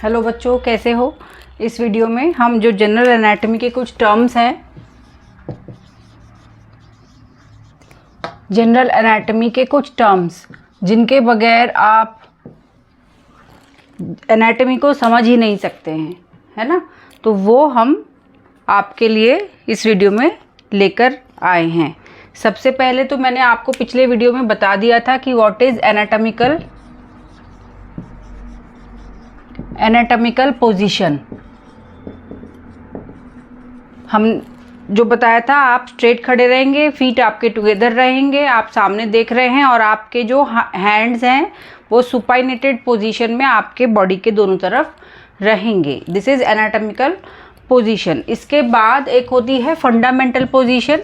Hello बच्चों, कैसे हो। इस वीडियो में हम जो जनरल एनाटॉमी के कुछ टर्म्स हैं, जनरल एनाटॉमी के कुछ टर्म्स जिनके बगैर आप एनाटॉमी को समझ ही नहीं सकते हैं, है ना। तो वो हम आपके लिए इस वीडियो में लेकर आए हैं। सबसे पहले तो मैंने आपको पिछले वीडियो में बता दिया था कि व्हाट इज़ एनाटॉमिकल पोजीशन। हम जो बताया था, आप स्ट्रेट खड़े रहेंगे, फीट आपके टुगेदर रहेंगे, आप सामने देख रहे हैं और आपके जो हैंड्स हैं वो सुपाइनेटेड पोजीशन में आपके बॉडी के दोनों तरफ रहेंगे। This is anatomical position. इसके बाद एक होती है fundamental position.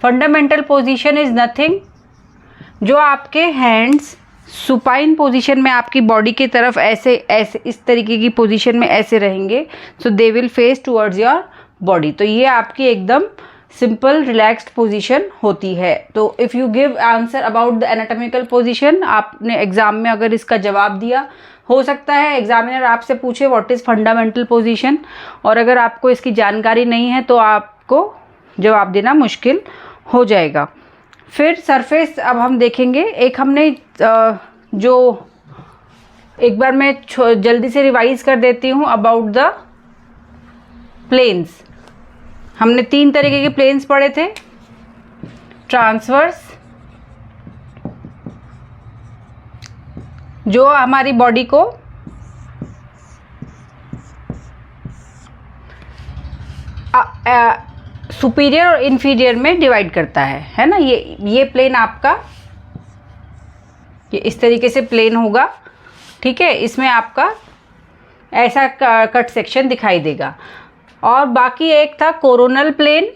Fundamental position is nothing, जो आपके हैंड्स सुपाइन पोजीशन में आपकी बॉडी की तरफ ऐसे इस तरीके की पोजीशन में ऐसे रहेंगे, so they will face towards your body. तो ये आपकी एकदम सिंपल रिलैक्स्ड पोजीशन होती है। तो if you give answer about the anatomical position, आपने एग्जाम में अगर इसका जवाब दिया, हो सकता है एग्जामिनर आपसे पूछे व्हाट इज़ फंडामेंटल पोजीशन, और अगर आपको इसकी जानकारी नहीं है तो आपको जवाब देना मुश्किल हो जाएगा। फिर सरफेस अब हम देखेंगे। एक हमने जो एक बार मैं जल्दी से रिवाइज कर देती हूँ अबाउट द प्लेन्स। हमने 3 तरीके के प्लेन्स पढ़े थे, ट्रांसवर्स, जो हमारी बॉडी को सुपीरियर और इन्फीरियर में डिवाइड करता है ना। ये प्लेन आपका ये इस तरीके से प्लेन होगा, ठीक है। इसमें आपका ऐसा कट सेक्शन दिखाई देगा। और बाकी एक था कोरोनल प्लेन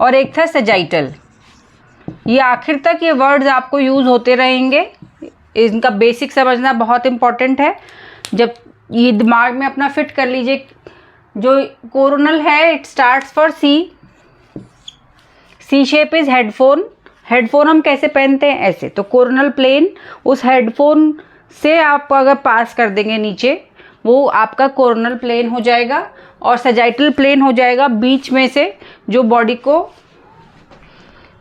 और एक था सजाइटल। ये आखिर तक ये वर्ड्स आपको यूज़ होते रहेंगे, इनका बेसिक समझना बहुत इम्पॉर्टेंट है। जब ये दिमाग में अपना फिट कर लीजिए, जो कोरोनल है it starts for C shape is headphone. Headphone हम कैसे पहनते हैं, ऐसे। तो कोरोनल प्लेन, उस हेडफोन से आप अगर पास कर देंगे नीचे, वो आपका कोरोनल प्लेन हो जाएगा। और सजाइटल प्लेन हो जाएगा बीच में से, जो बॉडी को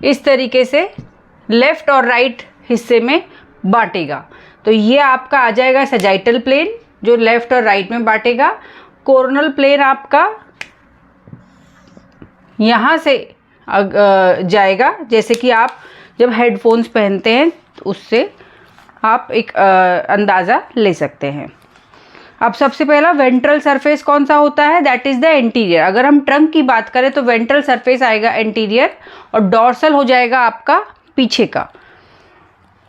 इस तरीके से लेफ़्ट और राइट हिस्से में बांटेगा। तो ये आपका आ जाएगा सजाइटल प्लेन, जो लेफ़्ट और राइट में बांटेगा। कोरोनल प्लेन आपका यहाँ से जाएगा, जैसे कि आप जब हेडफोन्स पहनते हैं उससे आप एक अंदाज़ा ले सकते हैं। अब सबसे पहला वेंट्रल सरफेस कौन सा होता है, दैट इज़ द एंटीरियर। अगर हम ट्रंक की बात करें तो वेंट्रल सरफेस आएगा एंटीरियर, और डॉर्सल हो जाएगा आपका पीछे का।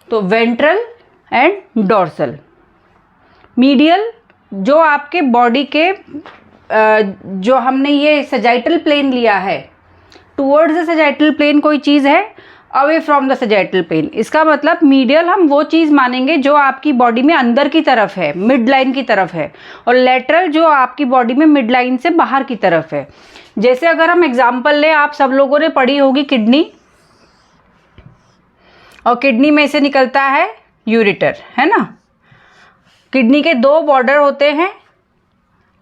तो वेंट्रल एंड डॉर्सल। मीडियल, जो आपके बॉडी के जो हमने ये सजाइटल प्लेन लिया है, टुवर्ड्स द सजाइटल प्लेन कोई चीज़ है, away from the sagittal plane. इसका मतलब मीडियल हम वो चीज़ मानेंगे जो आपकी बॉडी में अंदर की तरफ है, मिड लाइन की तरफ है, और लेटरल जो आपकी बॉडी में मिड लाइन से बाहर की तरफ है। जैसे अगर हम एग्जाम्पल लें, आप सब लोगों ने पढ़ी होगी किडनी, और किडनी में से निकलता है यूरेटर, है ना। किडनी के 2 बॉर्डर होते हैं,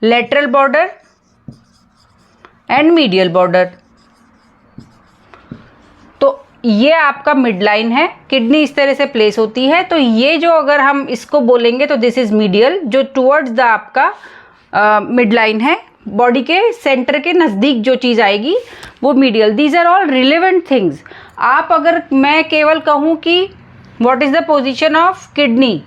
lateral border and medial border. तो ये आपका मिड लाइन है, किडनी इस तरह से प्लेस होती है। तो ये जो अगर हम इसको बोलेंगे तो दिस इज़ मीडियल, जो टुवर्ड्स द आपका मिड लाइन है, बॉडी के सेंटर के नज़दीक जो चीज़ आएगी वो medial. These are all relevant things. आप अगर मैं केवल कहूँ कि what is the position of kidney,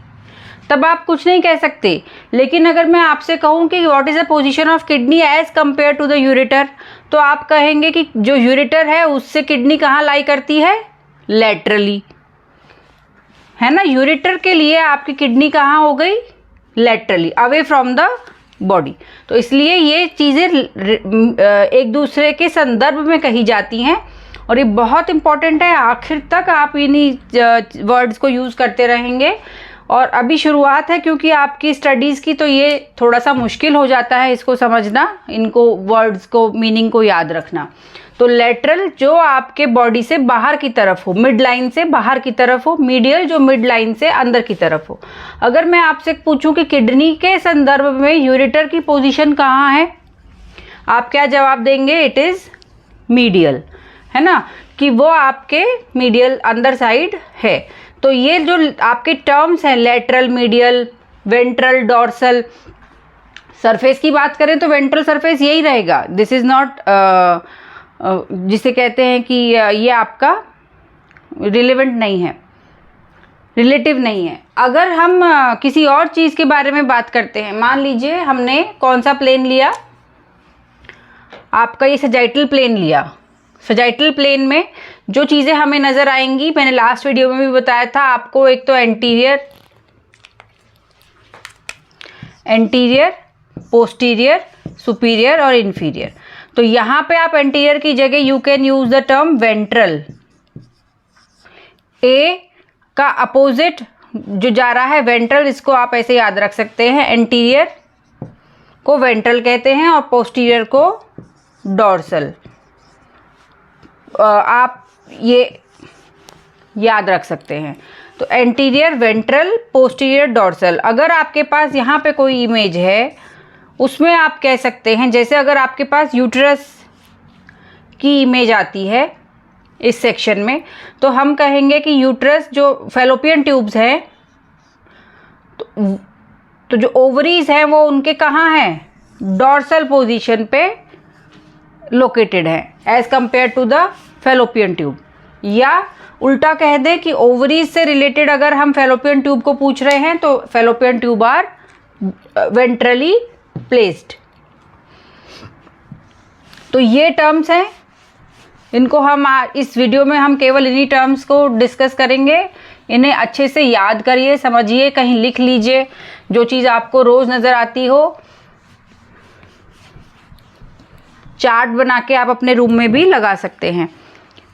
तब आप कुछ नहीं कह सकते। लेकिन अगर मैं आपसे कहूँ कि what is the position of kidney as compare to the ureter, तो आप कहेंगे कि जो यूरेटर है उससे किडनी कहाँ लाई करती है, लेटरली, है ना। यूरेटर के लिए आपकी किडनी कहाँ हो गई, laterally, away from the body. तो इसलिए ये चीज़ें एक दूसरे के संदर्भ में कही जाती हैं, और ये बहुत इंपॉर्टेंट है। आखिर तक आप इन्हीं वर्ड्स को यूज़ करते रहेंगे। और अभी शुरुआत है क्योंकि आपकी स्टडीज़ की, तो ये थोड़ा सा मुश्किल हो जाता है इसको समझना, इनको वर्ड्स को, मीनिंग को याद रखना। तो लेटरल जो आपके बॉडी से बाहर की तरफ हो, मिड लाइन से बाहर की तरफ हो, मीडियल जो मिड लाइन से अंदर की तरफ हो। अगर मैं आपसे पूछूं कि किडनी के संदर्भ में यूरेटर की पोजीशन कहाँ है, आप क्या जवाब देंगे? इट इज़ मीडियल, है ना, कि वो आपके मीडियल अंदर साइड है। तो ये जो आपके टर्म्स हैं lateral, medial, ventral, dorsal, surface की बात करें तो वेंट्रल सरफेस यही रहेगा। दिस इज़ नॉट जिसे कहते हैं कि ये आपका रिलेवेंट नहीं है, रिलेटिव नहीं है। अगर हम किसी और चीज़ के बारे में बात करते हैं, मान लीजिए हमने कौन सा प्लेन लिया, आपका ये सजाइटल प्लेन लिया। सजाइटल प्लेन में जो चीज़ें हमें नज़र आएंगी, मैंने लास्ट वीडियो में भी बताया था आपको, एक तो एंटीरियर, पोस्टीरियर, सुपीरियर और इन्फीरियर। तो यहाँ पे आप एंटीरियर की जगह you can use the term ventral. A का अपोजिट जो जा रहा है वेंट्रल, इसको आप ऐसे याद रख सकते हैं, एंटीरियर को वेंट्रल कहते हैं और पोस्टीरियर को डॉर्सल। आप ये याद रख सकते हैं। तो एंटीरियर, वेंट्रल, पोस्टीरियर, डॉर्सल। अगर आपके पास यहाँ पे कोई इमेज है, उसमें आप कह सकते हैं, जैसे अगर आपके पास यूट्रस की इमेज आती है इस सेक्शन में, तो हम कहेंगे कि यूट्रस जो फैलोपियन ट्यूब्स हैं, तो जो ओवरीज हैं वो उनके कहाँ हैं? डॉर्सल पोजीशन पे लोकेटेड है as compare to the fallopian tube. या उल्टा कह दें कि ओवरीज से रिलेटेड अगर हम फैलोपियन ट्यूब को पूछ रहे हैं तो fallopian tube are ventrally placed. तो ये टर्म्स हैं, इनको हम इस वीडियो में हम केवल इन्हीं टर्म्स को डिस्कस करेंगे। इन्हें अच्छे से याद करिए, समझिए, कहीं लिख लीजिए, जो चीज़ आपको रोज़ नज़र आती हो। चार्ट बना के आप अपने रूम में भी लगा सकते हैं।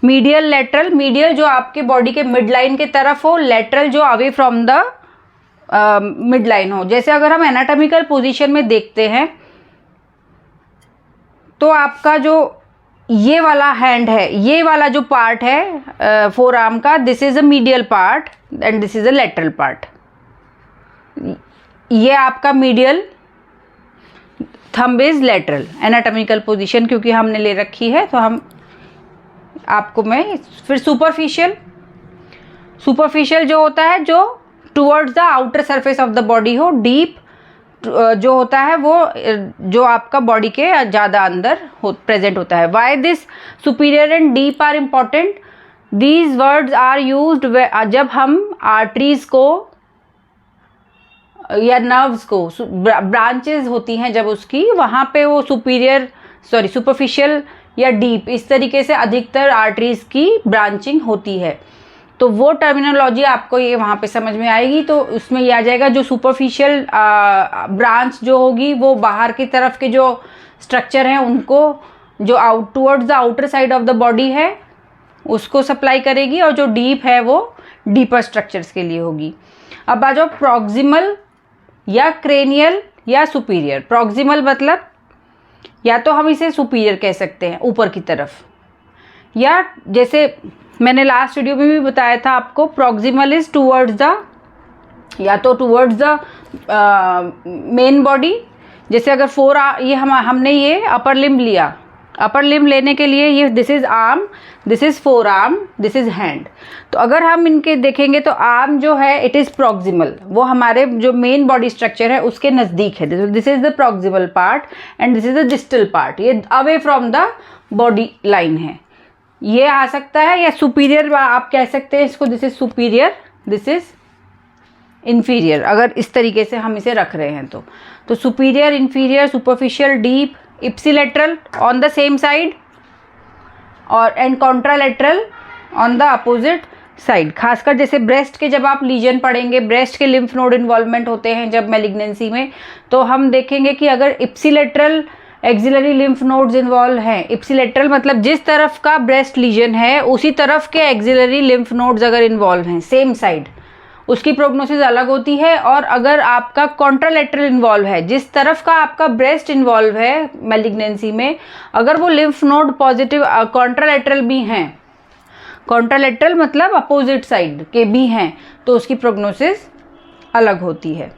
Medial, lateral. मीडियल जो आपके बॉडी के मिड लाइन के तरफ हो, लेटरल जो away from the mid line हो। जैसे अगर हम एनाटॉमिकल पोजीशन में देखते हैं तो आपका जो ये वाला हैंड है, ये वाला जो पार्ट है फोर आर्म का, this is a medial part and this is a lateral part. ये आपका medial, thumb is lateral. Anatomical position क्योंकि हमने ले रखी है तो हम आपको मैं फिर सुपरफिशियल जो होता है जो towards the outer surface of the body हो। डीप जो होता है वो जो आपका बॉडी के ज़्यादा अंदर प्रेजेंट होता है। Why this superior and deep are important? These words are used जब हम आर्टरीज को या नर्व्स को, ब्रांचेस होती हैं जब उसकी, वहाँ पे वो सुपरफिशियल या डीप, इस तरीके से अधिकतर आर्टरीज की ब्रांचिंग होती है। तो वो टर्मिनोलॉजी आपको ये वहाँ पे समझ में आएगी। तो उसमें ये आ जाएगा जो सुपरफिशियल ब्रांच जो होगी वो बाहर की तरफ के जो स्ट्रक्चर हैं उनको, जो towards the outer side of the body है उसको सप्लाई करेगी, और जो डीप है वो डीपर स्ट्रक्चर्स के लिए होगी। अब आ जाओ प्रॉक्सिमल या क्रेनियल या सुपीरियर। प्रॉक्सिमल मतलब या तो हम इसे सुपीरियर कह सकते हैं ऊपर की तरफ, या जैसे मैंने लास्ट वीडियो में भी बताया था आपको, प्रॉक्सिमल इज टुवर्ड्स द, या तो टुवर्ड्स द मेन बॉडी। जैसे अगर ये हमने ये अपर लिम्ब लिया, अपर लिम्ब लेने के लिए ये this is arm, this is four arm, this is hand. तो अगर हम इनके देखेंगे तो आर्म जो है इट इज़ प्रॉक्सिमल, वो हमारे जो मेन बॉडी स्ट्रक्चर है उसके नज़दीक है। This is the proximal part and this is the distal part, ये away from the body line है। ये आ सकता है, या सुपीरियर आप कह सकते हैं इसको, this is superior, this is inferior. अगर इस तरीके से हम इसे रख रहे हैं तो superior, inferior, superficial, deep, ipsilateral on the same side और and contralateral on the opposite side. खासकर जैसे ब्रेस्ट के जब आप लीजन पढ़ेंगे, ब्रेस्ट के लिम्फ नोड इन्वॉल्वमेंट होते हैं जब मैलिग्नेंसी में, तो हम देखेंगे कि अगर ipsilateral axillary lymph nodes involve हैं, इप्सिलेटरल मतलब जिस तरफ का ब्रेस्ट लीजन है उसी तरफ के एक्सिलरी लिम्फ नोड्स अगर इन्वॉल्व हैं सेम साइड, उसकी प्रोग्नोसिस अलग होती है। और अगर आपका कॉन्ट्रालेटरल इन्वॉल्व है, जिस तरफ का आपका ब्रेस्ट इन्वॉल्व है मैलिग्नेंसी में, अगर वो लिम्फ नोड पॉजिटिव कॉन्ट्रालेटरल भी हैं, कॉन्ट्रालेटरल मतलब अपोजिट साइड के भी हैं, तो उसकी प्रोग्नोसिस अलग होती है।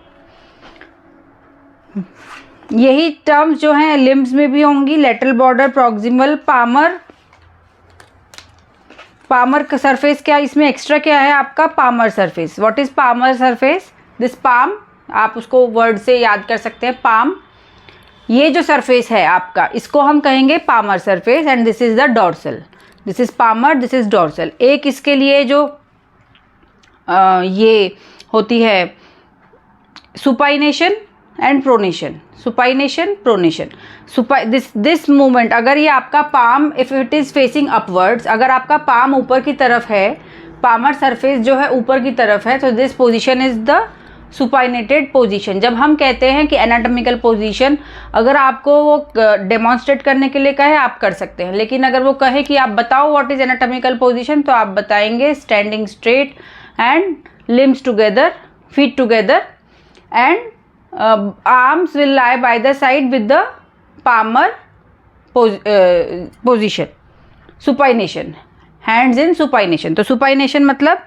यही टर्म्स जो हैं लिम्स में भी होंगी, lateral border, proximal, palmar. Palmar का सरफेस क्या, इसमें एक्स्ट्रा क्या है आपका, palmar surface. What is palmar surface? This palm, आप उसको वर्ड से याद कर सकते हैं, पाम। ये जो सरफेस है आपका, इसको हम कहेंगे palmar surface, and this is the dorsal. This is palmar, this is dorsal. एक इसके लिए जो ये होती है supination and pronation, supination, pronation. This movement, अगर ये आपका palm, if it is facing upwards, अगर आपका पाम ऊपर की तरफ है, पामर सरफेस जो है ऊपर की तरफ है, तो this position is the supinated position. जब हम कहते हैं कि एनाटॉमिकल पोजीशन, अगर आपको वो डेमोन्स्ट्रेट करने के लिए कहे आप कर सकते हैं, लेकिन अगर वो कहे कि आप बताओ व्हाट इज एनाटॉमिकल पोजीशन, तो आप बताएंगे standing straight and limbs together, feet together, and arms will lie by the side with the palmar position, supination, hands in supination। तो supination मतलब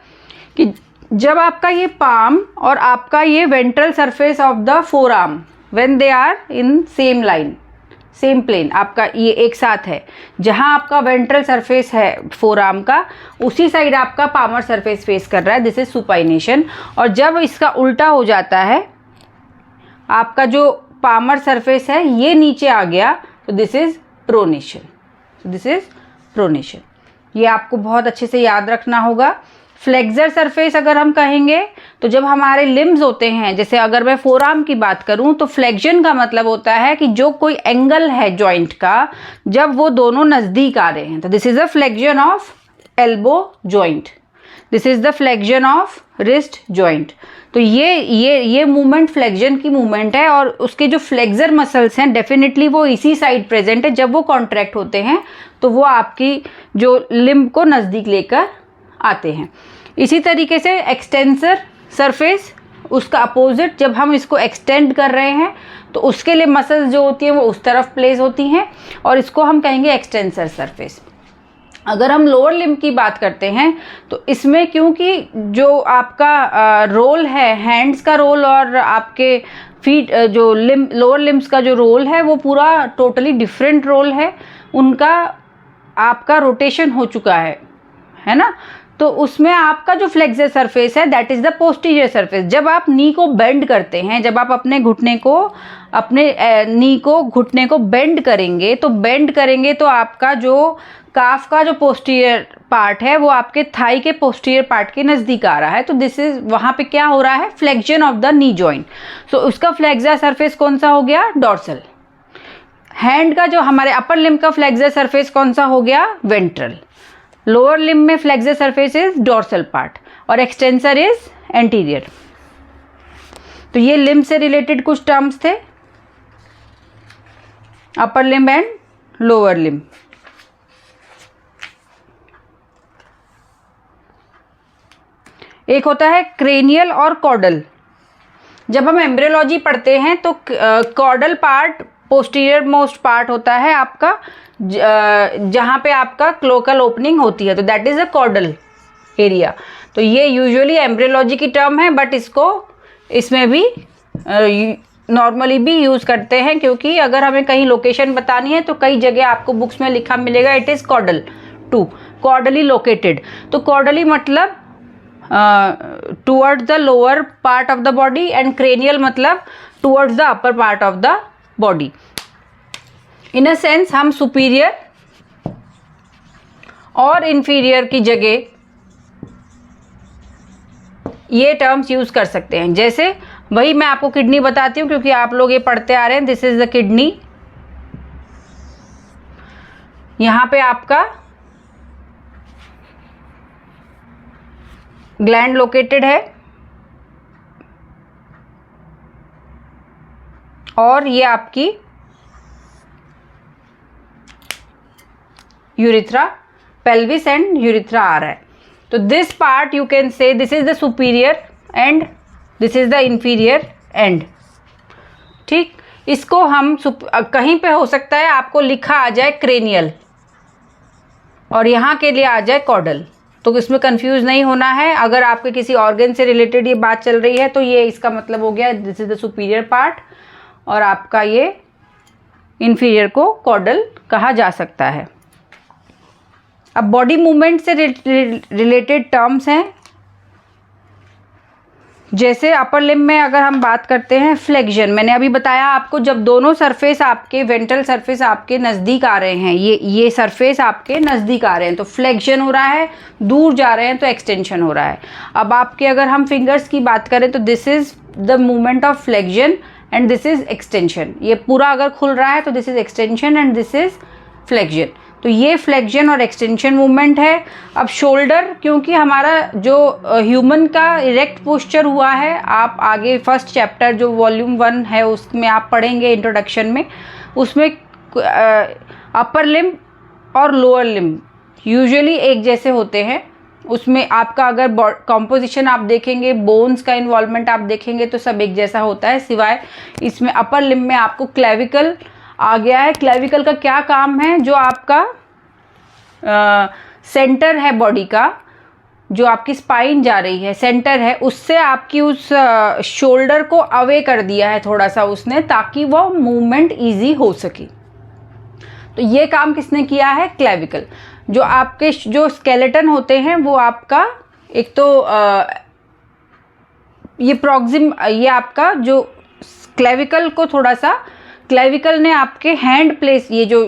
कि जब आपका ये palm और आपका ये ventral surface of the forearm when they are in same line, same plane, आपका ये एक साथ है, जहां आपका वेंट्रल सरफेस है फोरआर्म का, उसी साइड आपका पामर सरफेस फेस कर रहा है, दिस इज सुपाइनेशन। और जब इसका उल्टा हो जाता है, आपका जो पामर सरफेस है ये नीचे आ गया, तो this is pronation. This is pronation, ये आपको बहुत अच्छे से याद रखना होगा। फ्लेक्सर सरफेस अगर हम कहेंगे, तो जब हमारे लिम्स होते हैं, जैसे अगर मैं फोरआर्म की बात करूं, तो फ्लेक्शन का मतलब होता है कि जो कोई एंगल है जॉइंट का, जब वो दोनों नज़दीक आ रहे हैं, तो this is a flexion of elbow joint, this is the flexion of wrist joint. तो ये मूवमेंट फ्लेक्शन की मूवमेंट है, और उसके जो फ्लेक्सर मसल्स हैं डेफिनेटली वो इसी साइड प्रेजेंट है। जब वो कॉन्ट्रैक्ट होते हैं तो वो आपकी जो लिम्ब को नज़दीक लेकर आते हैं। इसी तरीके से एक्सटेंसर सरफेस, उसका अपोजिट, जब हम इसको एक्सटेंड कर रहे हैं तो उसके लिए मसल्स जो होती हैं वो उस तरफ प्लेस होती हैं, और इसको हम कहेंगे एक्सटेंसर सरफेस। अगर हम लोअर लिम्ब की बात करते हैं, तो इसमें क्योंकि जो आपका रोल है, हैंड्स का रोल और आपके फीट जो लोअर लिम्ब्स का जो रोल है, वो पूरा टोटली डिफरेंट रोल है उनका। आपका रोटेशन हो चुका है ना, तो उसमें आपका जो फ्लेक्सर सरफेस है that is the posterior surface. जब आप नी को बेंड करते हैं, जब आप अपने घुटने को, अपने नी को, घुटने को बेंड करेंगे तो आपका जो काफ का जो पोस्टीरियर पार्ट है वो आपके थाई के पोस्टीरियर पार्ट के नज़दीक आ रहा है, तो दिस इज, वहाँ पे क्या हो रहा है, flexion of the knee joint. So उसका फ्लेक्सर सरफेस कौन सा हो गया, डॉर्सल। हैंड का जो हमारे अपर लिम्ब का फ्लेक्सर सरफेस कौन सा हो गया, वेंट्रल। लोअर लिम्ब में flexor surface is dorsal part, और एक्सटेंसर इज एंटीरियर। तो ये लिम्ब से रिलेटेड कुछ टर्म्स थे, upper limb and lower limb. एक होता है क्रेनियल और कॉर्डल। जब हम एम्ब्रियोलॉजी पढ़ते हैं तो caudal part posterior most part होता है आपका, जहाँ पे आपका क्लोकल ओपनिंग होती है, तो that is a caudal area. तो ये यूजुअली एम्ब्रियोलॉजी की टर्म है, बट इसको इसमें भी नॉर्मली भी यूज़ करते हैं, क्योंकि अगर हमें कहीं लोकेशन बतानी है तो कई जगह आपको बुक्स में लिखा मिलेगा it is caudal to, caudally located. तो कॉर्डली मतलब towards the lower part of the body, and cranial मतलब towards the upper part of the body. In a sense हम सुपीरियर और इन्फीरियर की जगह ये टर्म्स यूज कर सकते हैं। जैसे वही मैं आपको किडनी बताती हूँ, क्योंकि आप लोग ये पढ़ते आ रहे हैं, दिस इज द किडनी। यहाँ पे आपका ग्लैंड लोकेटेड है, और ये आपकी यूरिथ्रा, पेल्विस एंड यूरिथ्रा आ रहा है। तो this part you can say this is the superior and this is the inferior and. ठीक, इसको हम कहीं पे हो सकता है आपको लिखा आ जाए क्रेनियल और यहाँ के लिए आ जाए कॉर्डल, तो इसमें कंफ्यूज नहीं होना है। अगर आपके किसी ऑर्गन से रिलेटेड ये बात चल रही है तो ये इसका मतलब हो गया this is the superior part और आपका ये इन्फीरियर को कॉर्डल कहा जा सकता है। अब बॉडी मूवमेंट से रिलेटेड टर्म्स हैं, जैसे अपर लिम्ब में अगर हम बात करते हैं फ्लेक्शन, मैंने अभी बताया आपको जब दोनों सरफेस आपके वेंट्रल सरफेस आपके नज़दीक आ रहे हैं, ये सरफेस आपके नज़दीक आ रहे हैं तो फ्लेक्शन हो रहा है, दूर जा रहे हैं तो एक्सटेंशन हो रहा है। अब आपके अगर हम फिंगर्स की बात करें तो this is the movement of flexion and this is extension. ये पूरा अगर खुल रहा है तो this is extension and this is flexion. तो ये फ्लेक्शन और एक्सटेंशन मूवमेंट है। अब शोल्डर, क्योंकि हमारा जो ह्यूमन का इरेक्ट पोस्चर हुआ है, आप आगे फर्स्ट चैप्टर जो वॉल्यूम 1 है उसमें आप पढ़ेंगे इंट्रोडक्शन में, उसमें अपर लिम्ब और लोअर लिम्ब यूजुअली एक जैसे होते हैं। उसमें आपका अगर कॉम्पोजिशन आप देखेंगे, बोन्स का इन्वॉल्वमेंट आप देखेंगे तो सब एक जैसा होता है, सिवाय इसमें अपर लिम्ब में आपको क्लेविकल आ गया है। क्लेविकल का क्या काम है, जो आपका सेंटर है बॉडी का, जो आपकी स्पाइन जा रही है सेंटर है, उससे आपकी उस शोल्डर को अवे कर दिया है थोड़ा सा उसने, ताकि वो मूवमेंट इजी हो सके। तो ये काम किसने किया है, क्लेविकल। जो आपके जो स्केलेटन होते हैं वो आपका एक तो ये आपका जो क्लेविकल को थोड़ा सा, क्लेविकल ने आपके हैंड प्लेस, ये जो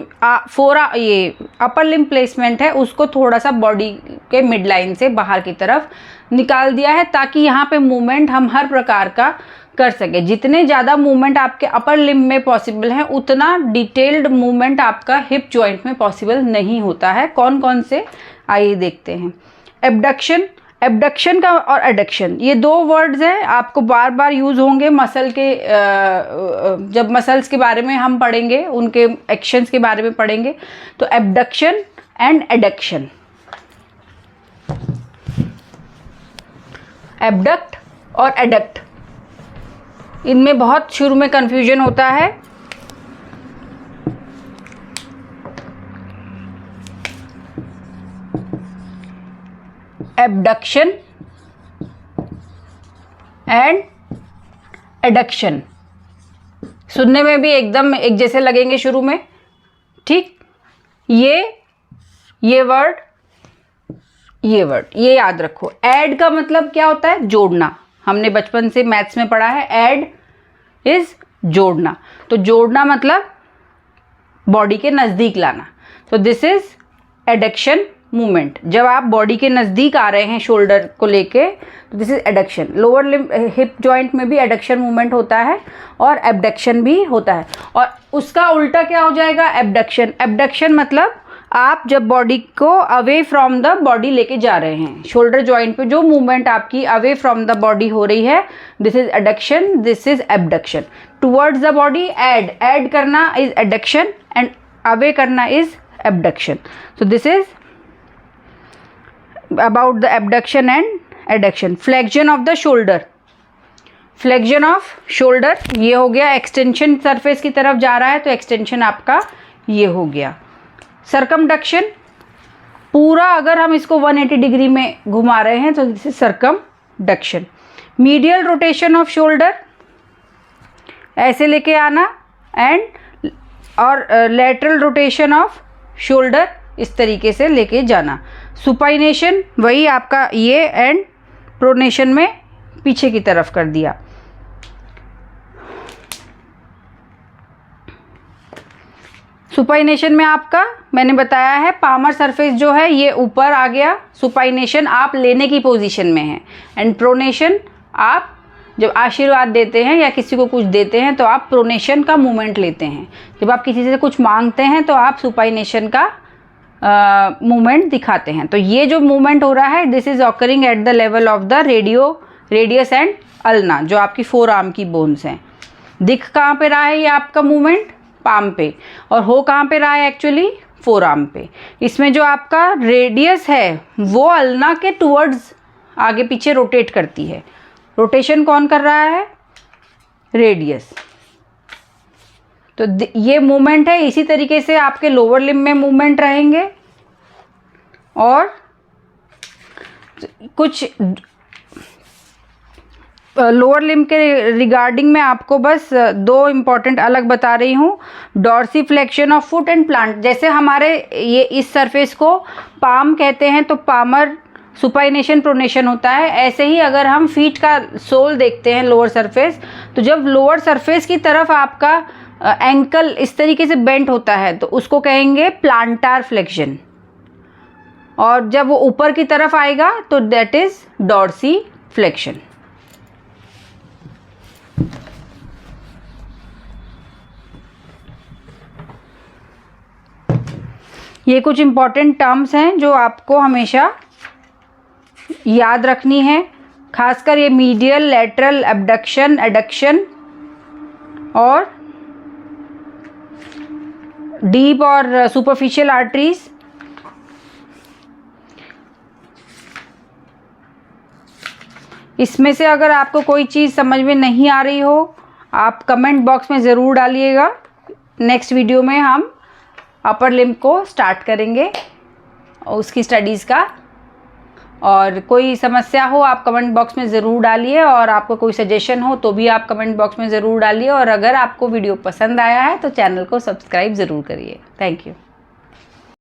ये अपर लिम्ब प्लेसमेंट है उसको थोड़ा सा बॉडी के मिड लाइन से बाहर की तरफ निकाल दिया है, ताकि यहाँ पे मूवमेंट हम हर प्रकार का कर सके। जितने ज़्यादा मूवमेंट आपके अपर लिम्ब में पॉसिबल है, उतना डिटेल्ड मूवमेंट आपका हिप जॉइंट में पॉसिबल नहीं होता है। कौन कौन से, आइए देखते हैं। एब्डक्शन, एब्डक्शन का और एडक्शन, ये दो वर्ड्स हैं, आपको बार बार यूज़ होंगे मसल के, जब मसल्स के बारे में हम पढ़ेंगे, उनके एक्शंस के बारे में पढ़ेंगे। तो एब्डक्शन एंड एडक्शन, एब्डक्ट और एडक्ट, इनमें बहुत शुरू में कंफ्यूजन होता है। एब्डक्शन एंड एडक्शन सुनने में भी एकदम एक जैसे लगेंगे शुरू में, ठीक। ये वर्ड ये याद रखो। ऐड का मतलब क्या होता है, जोड़ना। हमने बचपन से मैथ्स में पढ़ा है, ऐड इज जोड़ना। तो जोड़ना मतलब बॉडी के नज़दीक लाना। तो दिस इज एडक्शन मूवमेंट। जब आप बॉडी के नज़दीक आ रहे हैं शोल्डर को लेके, तो this is adduction. Lower limb hip joint में भी एडक्शन मूवमेंट होता है और एब्डक्शन भी होता है। और उसका उल्टा क्या हो जाएगा, एब्डक्शन। एब्डक्शन मतलब आप जब बॉडी को अवे फ्रॉम द बॉडी लेके जा रहे हैं, शोल्डर जॉइंट पे जो मूवमेंट आपकी अवे फ्रॉम द बॉडी हो रही है, this is adduction, this is abduction. Towards the body add करना इज एडक्शन एंड अवे करना is abduction. So this is about the abduction and adduction. Flexion of the shoulder, flexion of shoulder, ये हो गया। Extension surface की तरफ जा रहा है तो एक्सटेंशन आपका ये हो गया। सर्कमडक्शन, पूरा अगर हम इसको 180 डिग्री में घुमा रहे हैं तो this is circumduction. Medial rotation off shoulder, ऐसे लेके आना, एंड और लेटरल रोटेशन ऑफ शोल्डर, इस तरीके से लेके जाना। सुपाइनेशन, वही आपका ये, एंड प्रोनेशन में पीछे की तरफ कर दिया। सुपाइनेशन में आपका मैंने बताया है, पामर सरफेस जो है ये ऊपर आ गया। सुपाइनेशन आप लेने की पोजीशन में है, एंड प्रोनेशन आप जब आशीर्वाद देते हैं या किसी को कुछ देते हैं तो आप प्रोनेशन का मूवमेंट लेते हैं। जब आप किसी से कुछ मांगते हैं तो आप सुपाइनेशन का मूवमेंट दिखाते हैं। तो ये जो मूवमेंट हो रहा है, this is occurring at the level of the radius and ulna, जो आपकी फोर आर्म की बोन्स हैं। दिख कहाँ पे रहा है ये आपका मूवमेंट, पाम पे, और हो कहाँ पे रहा है एक्चुअली, फोर आर्म पे। इसमें जो आपका रेडियस है वो अल्ना के टुवर्ड्स आगे पीछे रोटेट करती है, रोटेशन कौन कर रहा है? रेडियस। तो ये मूवमेंट है। इसी तरीके से आपके लोअर लिम्ब में मूवमेंट रहेंगे और कुछ लोअर लिम्ब के रिगार्डिंग मैं आपको बस दो इम्पॉर्टेंट अलग बता रही हूँ, dorsiflexion of foot and plant. जैसे हमारे ये इस सरफेस को पाम कहते हैं तो पामर सुपाइनेशन प्रोनेशन होता है, ऐसे ही अगर हम फीट का सोल देखते हैं लोअर सरफेस, तो जब लोअर सरफेस की तरफ आपका एंकल इस तरीके से बेंट होता है तो उसको कहेंगे प्लांटार फ्लेक्शन, और जब वो ऊपर की तरफ आएगा तो दैट इज डॉर्सी फ्लेक्शन। ये कुछ इंपॉर्टेंट टर्म्स हैं जो आपको हमेशा याद रखनी है, खासकर ये मीडियल, लैटरल, एब्डक्शन, एडक्शन और डीप और सुपरफिशियल आर्टरीज। इसमें से अगर आपको कोई चीज़ समझ में नहीं आ रही हो, आप कमेंट बॉक्स में ज़रूर डालिएगा। नेक्स्ट वीडियो में हम अपर लिम्ब को स्टार्ट करेंगे और उसकी स्टडीज़ का। और कोई समस्या हो आप कमेंट बॉक्स में ज़रूर डालिए, और आपको कोई सजेशन हो तो भी आप कमेंट बॉक्स में ज़रूर डालिए। और अगर आपको वीडियो पसंद आया है तो चैनल को सब्सक्राइब ज़रूर करिए। Thank you.